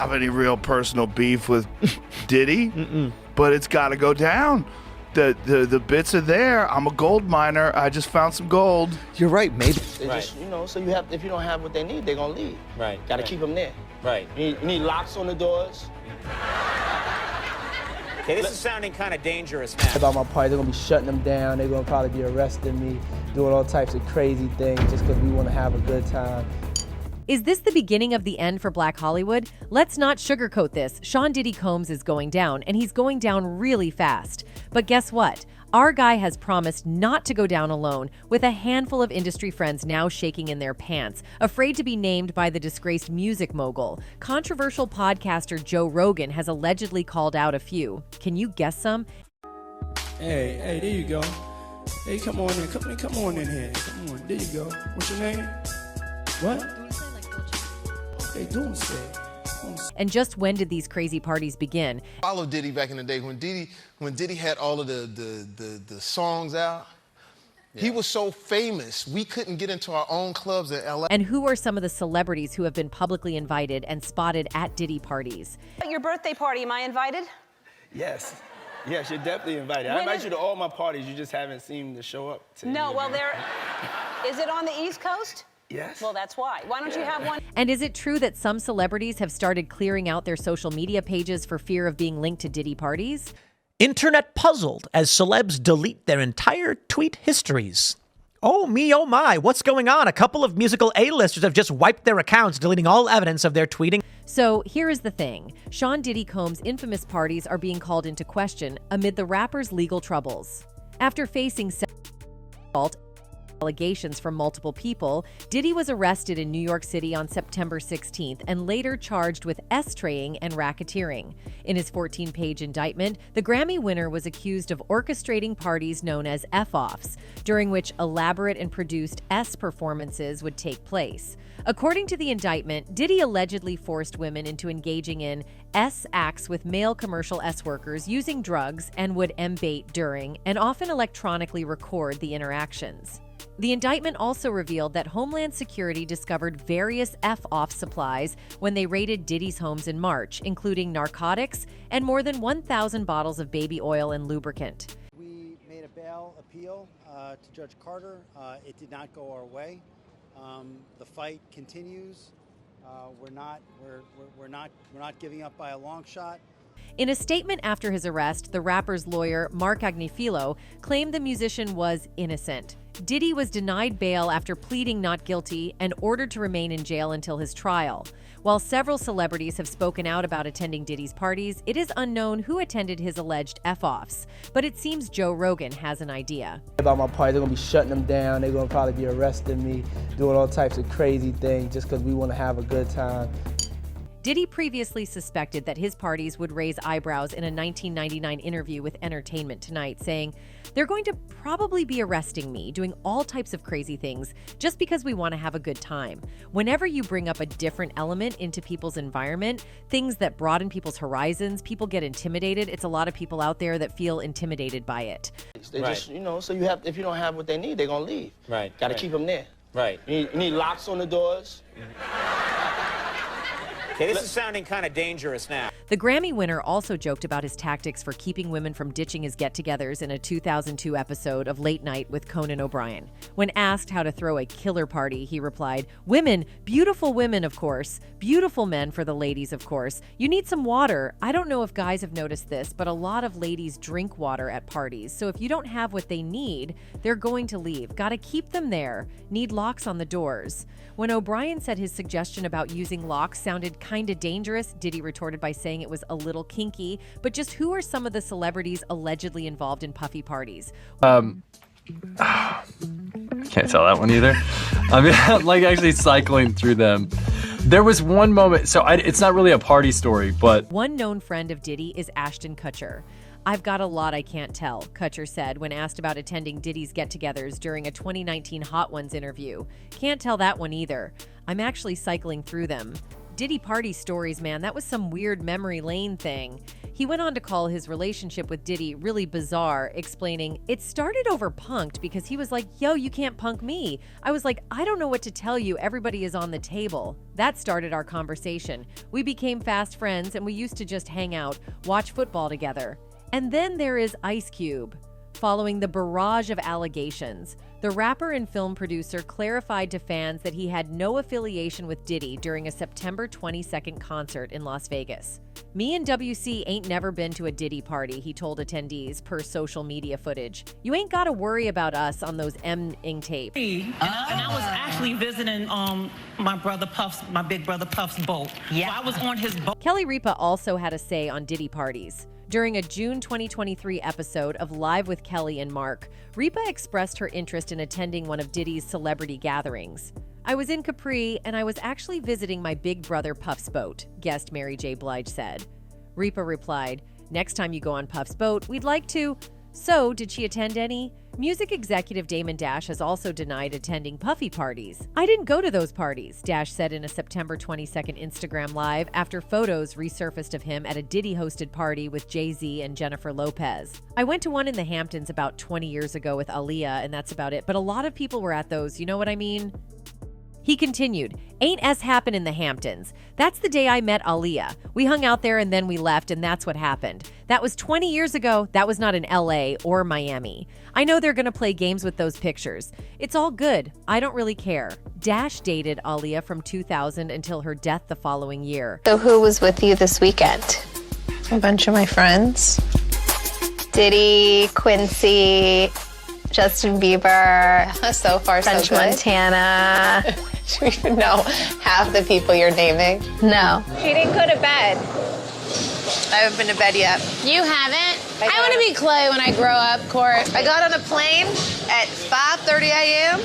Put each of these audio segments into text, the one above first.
have any real personal beef with Diddy, but it's got to go down. The bits are there. I'm a gold miner. I just found some gold. You're right, maybe. They just, so you have, if you don't have what they need, they're gonna leave. Right. Gotta keep them there. Right. You need locks on the doors. Okay, this is sounding kind of dangerous now. About my party, they're gonna be shutting them down. They're gonna probably be arresting me, doing all types of crazy things just because we want to have a good time. Is this the beginning of the end for Black Hollywood? Let's not sugarcoat this. Sean Diddy Combs is going down, and he's going down really fast. But guess what? Our guy has promised not to go down alone, with a handful of industry friends now shaking in their pants, afraid to be named by the disgraced music mogul. Controversial podcaster Joe Rogan has allegedly called out a few. Can you guess some? Hey, there you go. Hey, come on in. Come on in here. Come on. There you go. What's your name? What? Hey, don't say. And just when did these crazy parties begin? I followed Diddy back in the day when Diddy had all of the songs out. Yeah. He was so famous, we couldn't get into our own clubs in LA. And who are some of the celebrities who have been publicly invited and spotted at Diddy parties? At your birthday party, am I invited? Yes. Yes, you're definitely invited. I invite you to all my parties. You just haven't seemed to show up. No, well, is it on the East Coast? Yes. Well, that's why. Why don't you have one? And is it true that some celebrities have started clearing out their social media pages for fear of being linked to Diddy parties? Internet puzzled as celebs delete their entire tweet histories. Oh me, oh my, what's going on? A couple of musical A-listers have just wiped their accounts, deleting all evidence of thetheir tweeting. So here is the thing. Sean Diddy Combs' infamous parties are being called into question amid the rapper's legal troubles. After facing assault allegations from multiple people, Diddy was arrested in New York City on September 16th and later charged with S-traying and racketeering. In his 14-page indictment, the Grammy winner was accused of orchestrating parties known as F-offs, during which elaborate and produced S performances would take place. According to the indictment, Diddy allegedly forced women into engaging in S acts with male commercial S workers using drugs and would embait during and often electronically record the interactions. The indictment also revealed that Homeland Security discovered various F-off supplies when they raided Diddy's homes in March, including narcotics and more than 1,000 bottles of baby oil and lubricant. We made a bail appeal to Judge Carter. It did not go our way. The fight continues. We're not giving up by a long shot. In a statement after his arrest, the rapper's lawyer, Mark Agnifilo, claimed the musician was innocent. Diddy was denied bail after pleading not guilty and ordered to remain in jail until his trial. While several celebrities have spoken out about attending Diddy's parties, it is unknown who attended his alleged F-offs. But it seems Joe Rogan has an idea. About my party, they're gonna be shutting them down. They're gonna probably be arresting me, doing all types of crazy things just because we want to have a good time. Diddy previously suspected that his parties would raise eyebrows in a 1999 interview with Entertainment Tonight, saying, "They're going to probably be arresting me, doing all types of crazy things, just because we want to have a good time." Whenever you bring up a different element into people's environment, things that broaden people's horizons, people get intimidated. It's a lot of people out there that feel intimidated by it. They just, so you have, if you don't have what they need, they're gonna leave. Right. Gotta keep them there. Right. You need locks on the doors. Okay, this is sounding kind of dangerous now. The Grammy winner also joked about his tactics for keeping women from ditching his get-togethers in a 2002 episode of Late Night with Conan O'Brien. When asked how to throw a killer party, he replied, "Women, beautiful women, of course. Beautiful men for the ladies, of course. You need some water. I don't know if guys have noticed this, but a lot of ladies drink water at parties. So if you don't have what they need, they're going to leave. Gotta keep them there. Need locks on the doors." When O'Brien said his suggestion about using locks sounded kinda dangerous, Diddy retorted by saying it was a little kinky. But just who are some of the celebrities allegedly involved in puffy parties? Can't tell that one either. I mean, I'm like actually cycling through them. There was one moment, so it's not really a party story, but... One known friend of Diddy is Ashton Kutcher. "I've got a lot I can't tell," Kutcher said when asked about attending Diddy's get-togethers during a 2019 Hot Ones interview. "Can't tell that one either. I'm actually cycling through them." Diddy party stories, man, that was some weird memory lane thing. He went on to call his relationship with Diddy really bizarre, explaining, "It started over punked because he was like, yo, you can't punk me. I was like, I don't know what to tell you. Everybody is on the table. That started our conversation. We became fast friends and we used to just hang out, watch football together." And then there is Ice Cube. Following the barrage of allegations, the rapper and film producer clarified to fans that he had no affiliation with Diddy during a September 22nd concert in Las Vegas. "Me and WC ain't never been to a Diddy party," he told attendees per social media footage. "You ain't gotta worry about us on those M-ing tapes." And I was actually visiting my big brother Puff's boat. Yeah. So I was on his boat. Kelly Ripa also had a say on Diddy parties. During a June 2023 episode of Live with Kelly and Mark, Ripa expressed her interest in attending one of Diddy's celebrity gatherings. "I was in Capri, and I was actually visiting my big brother Puff's boat," guest Mary J. Blige said. Ripa replied, "Next time you go on Puff's boat, we'd like to." So, did she attend any? Music executive Damon Dash has also denied attending Puffy parties. "I didn't go to those parties," Dash said in a September 22nd Instagram Live after photos resurfaced of him at a Diddy-hosted party with Jay-Z and Jennifer Lopez. "I went to one in the Hamptons about 20 years ago with Aaliyah, and that's about it, but a lot of people were at those, you know what I mean?" He continued, "Ain't S happen in the Hamptons. That's the day I met Aaliyah. We hung out there and then we left, and that's what happened. That was 20 years ago. That was not in LA or Miami. I know they're gonna play games with those pictures. It's all good. I don't really care." Dash dated Aaliyah from 2000 until her death the following year. "So who was with you this weekend?" "A bunch of my friends. Diddy, Quincy, Justin Bieber, so far French so good. Montana." Do you even know half the people you're naming? No. She didn't go to bed. I haven't been to bed yet. You haven't? I want to be Clay when I grow up, Court. I got on a plane at 5:30 a.m.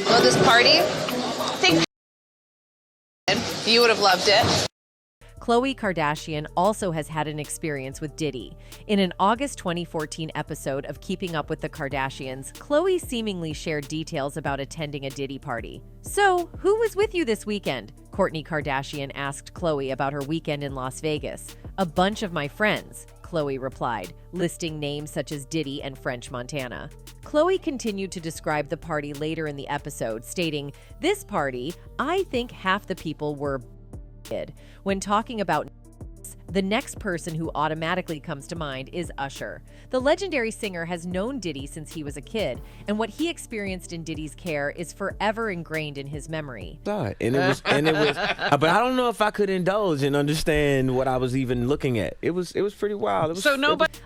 Go to this party. I think you would have loved it. Khloe Kardashian also has had an experience with Diddy. In an August 2014 episode of Keeping Up with the Kardashians, Khloe seemingly shared details about attending a Diddy party. "So, who was with you this weekend?" Kourtney Kardashian asked Khloe about her weekend in Las Vegas. "A bunch of my friends," Khloe replied, listing names such as Diddy and French Montana. Khloe continued to describe the party later in the episode, stating, "This party, I think half the people were When talking about the next person who automatically comes to mind is Usher. The legendary singer has known Diddy since he was a kid, and what he experienced in Diddy's care is forever ingrained in his memory. And it was, but I don't know if I could indulge and understand what I was even looking at. It was pretty wild.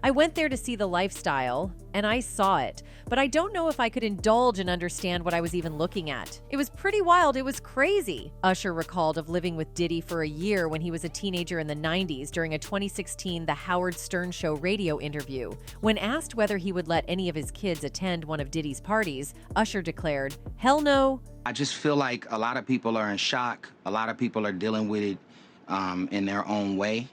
I went there to see the lifestyle, and I saw it, but I don't know if I could indulge and understand what I was even looking at. It was pretty wild. It was crazy." Usher recalled of living with Diddy for a year when he was a teenager in the 90s during a 2016 The Howard Stern Show radio interview. When asked whether he would let any of his kids attend one of Diddy's parties, Usher declared, "Hell no." I just feel like a lot of people are in shock. A lot of people are dealing with it in their own way.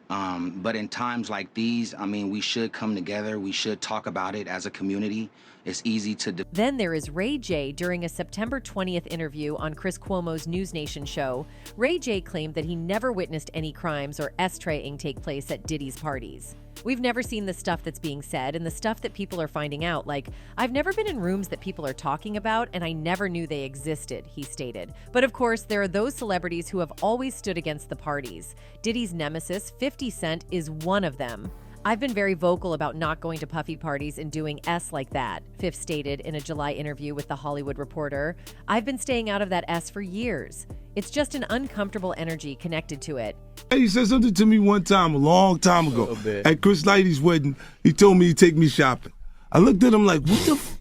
But in times like these, I mean, we should come together. We should talk about it as a community. It's easy to... Then there is Ray J. During a September 20th interview on Chris Cuomo's News Nation show, Ray J claimed that he never witnessed any crimes or S-traying take place at Diddy's parties. "We've never seen the stuff that's being said and the stuff that people are finding out. Like, I've never been in rooms that people are talking about, and I never knew they existed," he stated. But of course, there are those celebrities who have always stood against the parties. Diddy's nemesis, 50 Cent, is one of them. "I've been very vocal about not going to Puffy parties and doing S like that," Fifth stated in a July interview with The Hollywood Reporter. "I've been staying out of that S for years. It's just an uncomfortable energy connected to it." He said something to me one time, a long time ago, at Chris Lighty's wedding. He told me he'd take me shopping. I looked at him like,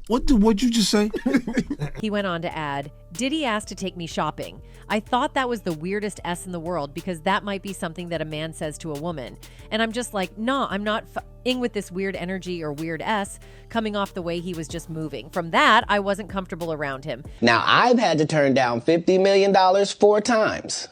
what'd you just say? He went on to add, "Diddy asked to take me shopping. I thought that was the weirdest S in the world because that might be something that a man says to a woman. And I'm just like, no, I'm not f***ing with this weird energy or weird S coming off the way he was just moving. From that, I wasn't comfortable around him." Now, I've had to turn down $50 million 4 times.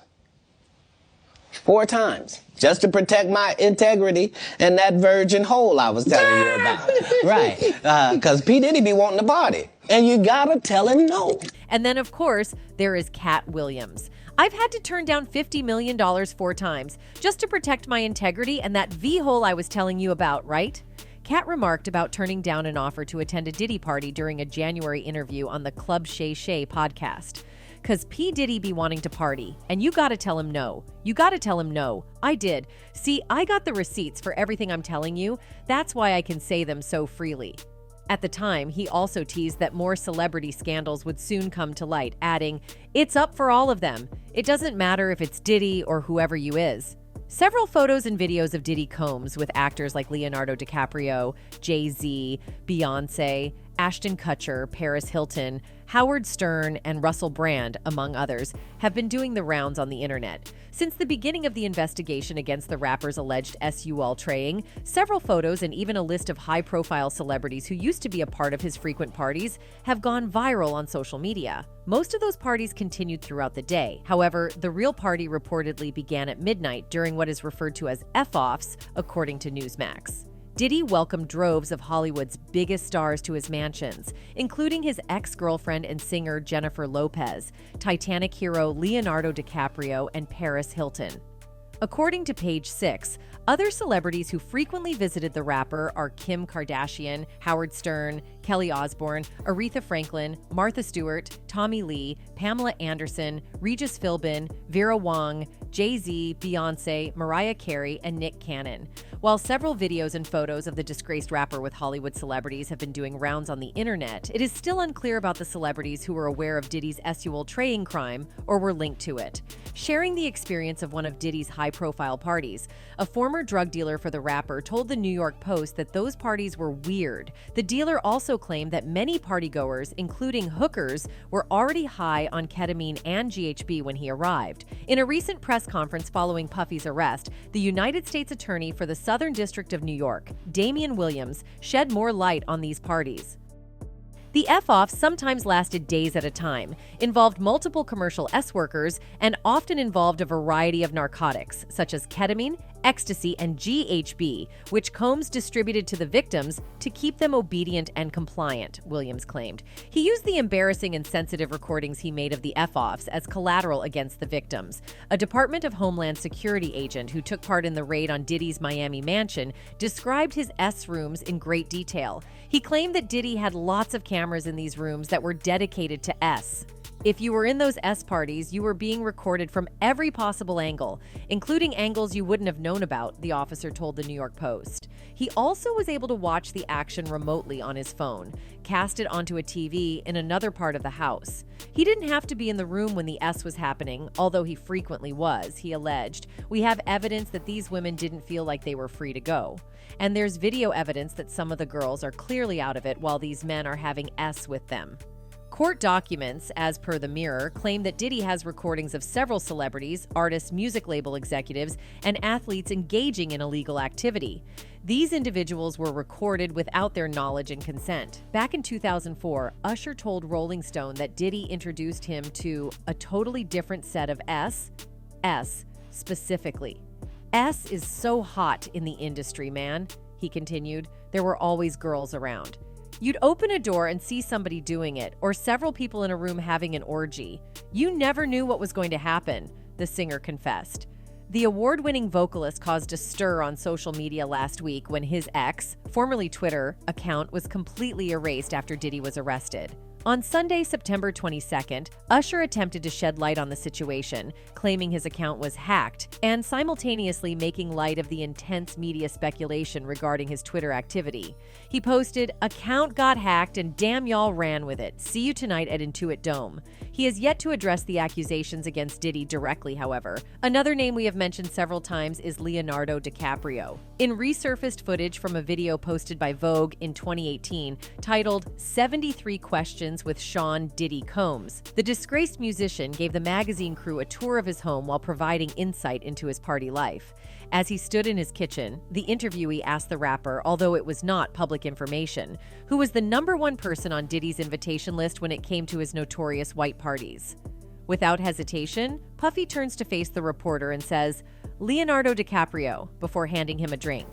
4 times. Just to protect my integrity and that virgin hole I was telling you about. Right. Because P. Diddy be wanting to party. And you gotta tell him no. And then, of course, there is Cat Williams. I've had to turn down $50 million 4 times just to protect my integrity and that V-hole I was telling you about, right? Kat remarked about turning down an offer to attend a Diddy party during a January interview on the Club Shay Shay podcast. Cause P. Diddy be wanting to party, and you gotta tell him no. You gotta tell him no. I did. See, I got the receipts for everything I'm telling you. That's why I can say them so freely. At the time, he also teased that more celebrity scandals would soon come to light, adding, "It's up for all of them. It doesn't matter if it's Diddy or whoever you is." Several photos and videos of Diddy Combs with actors like Leonardo DiCaprio, Jay-Z, Beyonce, Ashton Kutcher, Paris Hilton, Howard Stern, and Russell Brand, among others, have been doing the rounds on the internet. Since the beginning of the investigation against the rapper's alleged SUL traying, several photos and even a list of high-profile celebrities who used to be a part of his frequent parties have gone viral on social media. Most of those parties continued throughout the day. However, the real party reportedly began at midnight during what is referred to as F-offs, according to Newsmax. Diddy welcomed droves of Hollywood's biggest stars to his mansions, including his ex-girlfriend and singer Jennifer Lopez, Titanic hero Leonardo DiCaprio, and Paris Hilton. According to Page 6, other celebrities who frequently visited the rapper are Kim Kardashian, Howard Stern, Kelly Osbourne, Aretha Franklin, Martha Stewart, Tommy Lee, Pamela Anderson, Regis Philbin, Vera Wang, Jay-Z, Beyonce, Mariah Carey, and Nick Cannon. While several videos and photos of the disgraced rapper with Hollywood celebrities have been doing rounds on the internet, it is still unclear about the celebrities who were aware of Diddy's SUL traying crime or were linked to it. Sharing the experience of one of Diddy's high-profile parties, a former drug dealer for the rapper told the New York Post that those parties were weird. The dealer also claimed that many partygoers, including hookers, were already high on ketamine and GHB when he arrived. In a recent press conference following Puffy's arrest, the United States Attorney for the Southern District of New York, Damian Williams, shed more light on these parties. The F-offs sometimes lasted days at a time, involved multiple commercial S-workers, and often involved a variety of narcotics, such as ketamine, ecstasy, and GHB, which Combs distributed to the victims to keep them obedient and compliant, Williams claimed. He used the embarrassing and sensitive recordings he made of the F-offs as collateral against the victims. A Department of Homeland Security agent who took part in the raid on Diddy's Miami mansion described his S rooms in great detail. He claimed that Diddy had lots of cameras in these rooms that were dedicated to S. If you were in those S parties, you were being recorded from every possible angle, including angles you wouldn't have known about, the officer told the New York Post. He also was able to watch the action remotely on his phone, cast it onto a TV in another part of the house. He didn't have to be in the room when the S was happening, although he frequently was, he alleged. We have evidence that these women didn't feel like they were free to go. And there's video evidence that some of the girls are clearly out of it while these men are having S with them. Court documents, as per the Mirror, claim that Diddy has recordings of several celebrities, artists, music label executives, and athletes engaging in illegal activity. These individuals were recorded without their knowledge and consent. Back in 2004, Usher told Rolling Stone that Diddy introduced him to a totally different set of S specifically. S is so hot in the industry, man, he continued. There were always girls around. You'd open a door and see somebody doing it, or several people in a room having an orgy. You never knew what was going to happen, the singer confessed. The award-winning vocalist caused a stir on social media last week when his X, formerly Twitter, account was completely erased after Diddy was arrested. On Sunday, September 22nd, Usher attempted to shed light on the situation, claiming his account was hacked and simultaneously making light of the intense media speculation regarding his Twitter activity. He posted, "Account got hacked and damn y'all ran with it. See you tonight at Intuit Dome." He has yet to address the accusations against Diddy directly, however. Another name we have mentioned several times is Leonardo DiCaprio. In resurfaced footage from a video posted by Vogue in 2018 titled 73 Questions with Sean Diddy Combs, the disgraced musician gave the magazine crew a tour of his home while providing insight into his party life. As he stood in his kitchen, the interviewee asked the rapper, although it was not public information, who was the #1 person on Diddy's invitation list when it came to his notorious white parties. Without hesitation, Puffy turns to face the reporter and says, "Leonardo DiCaprio," before handing him a drink.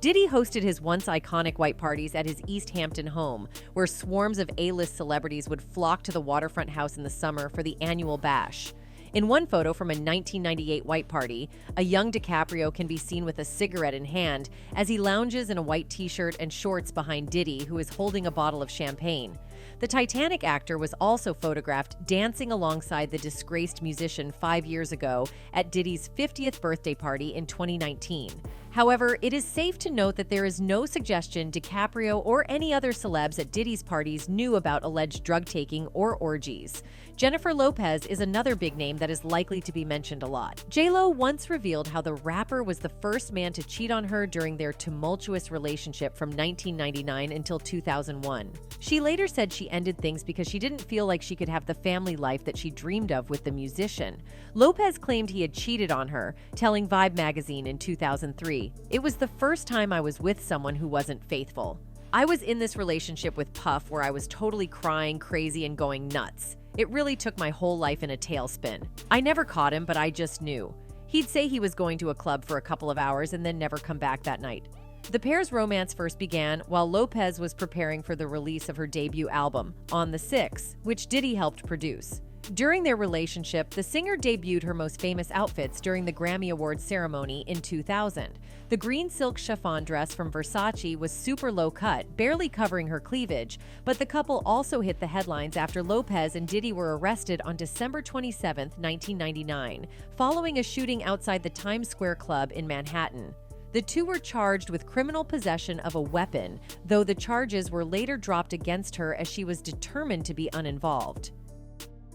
Diddy hosted his once iconic white parties at his East Hampton home, where swarms of A-list celebrities would flock to the waterfront house in the summer for the annual bash. In one photo from a 1998 white party, a young DiCaprio can be seen with a cigarette in hand as he lounges in a white t-shirt and shorts behind Diddy, who is holding a bottle of champagne. The Titanic actor was also photographed dancing alongside the disgraced musician 5 years ago at Diddy's 50th birthday party in 2019. However, it is safe to note that there is no suggestion DiCaprio or any other celebs at Diddy's parties knew about alleged drug-taking or orgies. Jennifer Lopez is another big name that is likely to be mentioned a lot. J-Lo once revealed how the rapper was the first man to cheat on her during their tumultuous relationship from 1999 until 2001. She later said she ended things because she didn't feel like she could have the family life that she dreamed of with the musician. Lopez claimed he had cheated on her, telling Vibe magazine in 2003, "It was the first time I was with someone who wasn't faithful. I was in this relationship with Puff where I was totally crying, crazy, and going nuts. It really took my whole life in a tailspin. I never caught him, but I just knew. He'd say he was going to a club for a couple of hours and then never come back that night." The pair's romance first began while Lopez was preparing for the release of her debut album, On the 6, which Diddy helped produce. During their relationship, the singer debuted her most famous outfits during the Grammy Awards ceremony in 2000. The green silk chiffon dress from Versace was super low cut, barely covering her cleavage, but the couple also hit the headlines after Lopez and Diddy were arrested on December 27, 1999, following a shooting outside the Times Square Club in Manhattan. The two were charged with criminal possession of a weapon, though the charges were later dropped against her as she was determined to be uninvolved.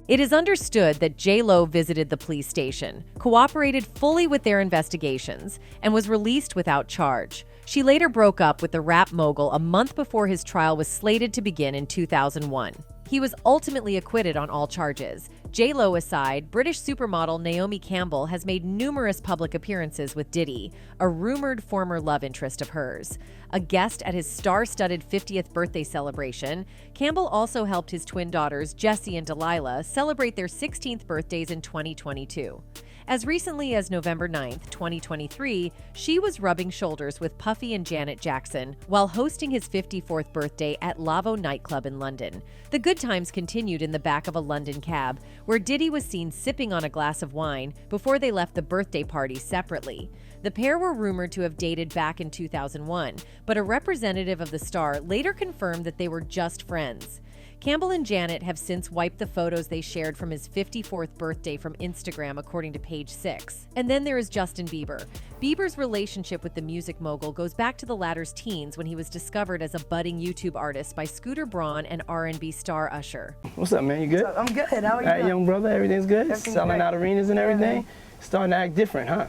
It is understood that J-Lo visited the police station, cooperated fully with their investigations, and was released without charge. She later broke up with the rap mogul a month before his trial was slated to begin in 2001. He was ultimately acquitted on all charges. J-Lo aside, British supermodel Naomi Campbell has made numerous public appearances with Diddy, a rumored former love interest of hers. A guest at his star-studded 50th birthday celebration, Campbell also helped his twin daughters, Jessie and Delilah, celebrate their 16th birthdays in 2022. As recently as November 9, 2023, she was rubbing shoulders with Puffy and Janet Jackson while hosting his 54th birthday at Lavo nightclub in London. The good times continued in the back of a London cab, where Diddy was seen sipping on a glass of wine before they left the birthday party separately. The pair were rumored to have dated back in 2001, but a representative of the star later confirmed that they were just friends. Campbell and Janet have since wiped the photos they shared from his 54th birthday from Instagram, according to Page 6. And then there is Justin Bieber. Bieber's relationship with the music mogul goes back to the latter's teens when he was discovered as a budding YouTube artist by Scooter Braun and R&B star Usher. What's up, man? You good? I'm good. How are you? All right, young brother, everything's good? Everything's Selling great. out arenas and everything? Yeah. Starting to act different, huh?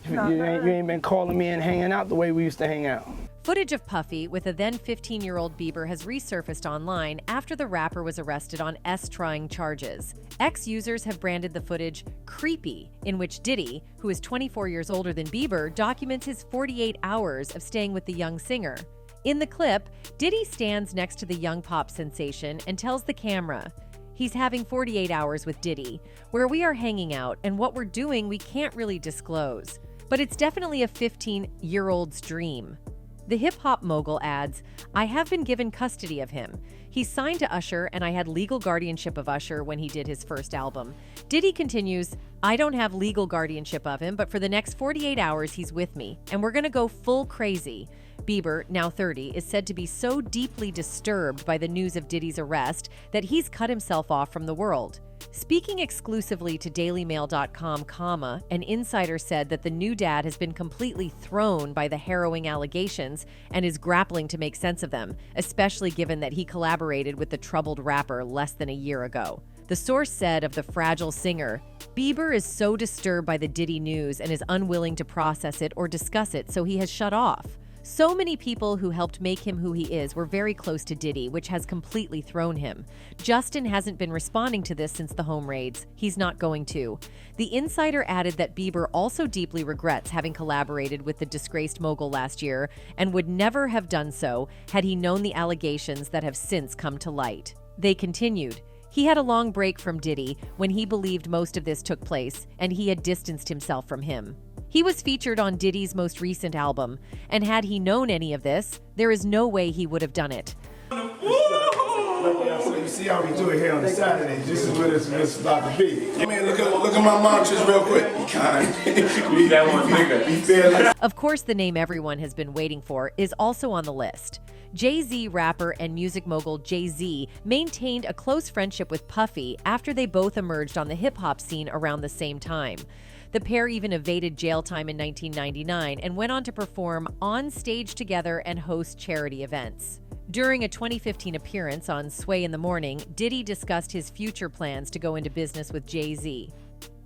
No, you ain't been calling me and hanging out the way we used to hang out. Footage of Puffy with a then 15-year-old Bieber has resurfaced online after the rapper was arrested on S-trying charges. Ex-users have branded the footage creepy, in which Diddy, who is 24 years older than Bieber, documents his 48 hours of staying with the young singer. In the clip, Diddy stands next to the young pop sensation and tells the camera, "He's having 48 hours with Diddy. Where we are hanging out and what we're doing we can't really disclose. But it's definitely a 15-year-old's dream." The hip-hop mogul adds, "I have been given custody of him. He's signed to Usher and I had legal guardianship of Usher when he did his first album." Diddy continues, "I don't have legal guardianship of him, but for the next 48 hours he's with me, and we're gonna go full crazy." Bieber, now 30, is said to be so deeply disturbed by the news of Diddy's arrest that he's cut himself off from the world. Speaking exclusively to DailyMail.com, an insider said that the new dad has been completely thrown by the harrowing allegations and is grappling to make sense of them, especially given that he collaborated with the troubled rapper less than a year ago. The source said of the fragile singer, "Bieber is so disturbed by the Diddy news and is unwilling to process it or discuss it, so he has shut off. So many people who helped make him who he is were very close to Diddy, which has completely thrown him. Justin hasn't been responding to this since the home raids. He's not going to." The insider added that Bieber also deeply regrets having collaborated with the disgraced mogul last year and would never have done so had he known the allegations that have since come to light. They continued, "He had a long break from Diddy when he believed most of this took place, and he had distanced himself from him. He was featured on Diddy's most recent album, and had he known any of this, there is no way he would have done it." you see how we do it here on the Saturdays. This is what it's about to be. I mean, look at my mantras real quick. Be kind. Be that one bigger. Be fearless. Of course, the name everyone has been waiting for is also on the list. Jay-Z rapper and music mogul Jay-Z maintained a close friendship with Puffy after they both emerged on the hip-hop scene around the same time. The pair even evaded jail time in 1999 and went on to perform on stage together and host charity events. During a 2015 appearance on Sway in the Morning, Diddy discussed his future plans to go into business with Jay-Z.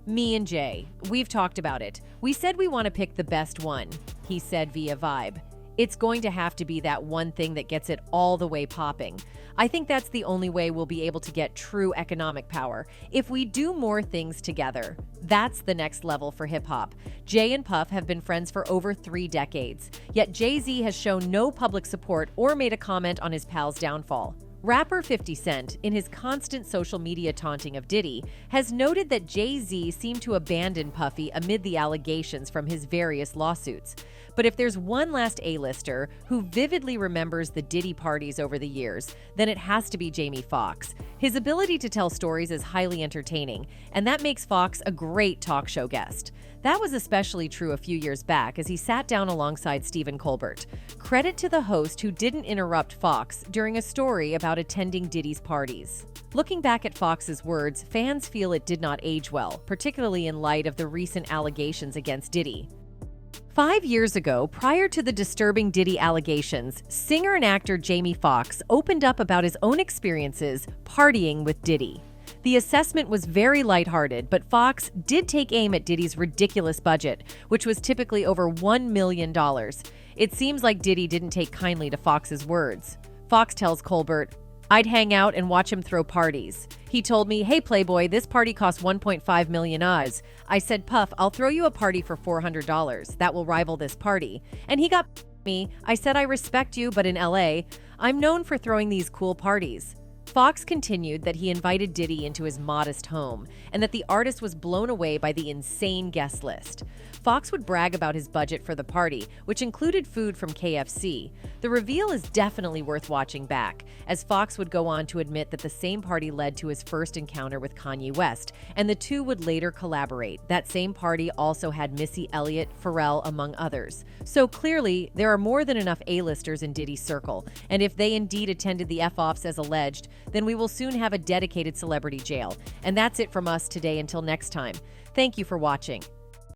"Me and Jay, we've talked about it. We said we want to pick the best one," he said via Vibe. "It's going to have to be that one thing that gets it all the way popping. I think that's the only way we'll be able to get true economic power. If we do more things together, that's the next level for hip-hop." Jay and Puff have been friends for over 3 decades, yet Jay-Z has shown no public support or made a comment on his pal's downfall. Rapper 50 Cent, in his constant social media taunting of Diddy, has noted that Jay-Z seemed to abandon Puffy amid the allegations from his various lawsuits. But if there's one last A-lister who vividly remembers the Diddy parties over the years, then it has to be Jamie Foxx. His ability to tell stories is highly entertaining, and that makes Foxx a great talk show guest. That was especially true a few years back as he sat down alongside Stephen Colbert. Credit to the host who didn't interrupt Foxx during a story about attending Diddy's parties. Looking back at Foxx's words, fans feel it did not age well, particularly in light of the recent allegations against Diddy. 5 years ago, prior to the disturbing Diddy allegations, singer and actor Jamie Foxx opened up about his own experiences partying with Diddy. The assessment was very lighthearted, but Foxx did take aim at Diddy's ridiculous budget, which was typically over $1 million. It seems like Diddy didn't take kindly to Foxx's words. Foxx tells Colbert, "I'd hang out and watch him throw parties. He told me, 'Hey Playboy, this party costs 1.5 million Oz.' I said, 'Puff, I'll throw you a party for $400. That will rival this party.' And he got me. I said, 'I respect you, but in LA, I'm known for throwing these cool parties.'" Foxx continued that he invited Diddy into his modest home and that the artist was blown away by the insane guest list. Foxx would brag about his budget for the party, which included food from KFC. The reveal is definitely worth watching back, as Foxx would go on to admit that the same party led to his first encounter with Kanye West, and the two would later collaborate. That same party also had Missy Elliott, Pharrell, among others. So clearly, there are more than enough A-listers in Diddy's circle, and if they indeed attended the F-offs as alleged, then we will soon have a dedicated celebrity jail. And that's it from us today. Until next time, thank you for watching.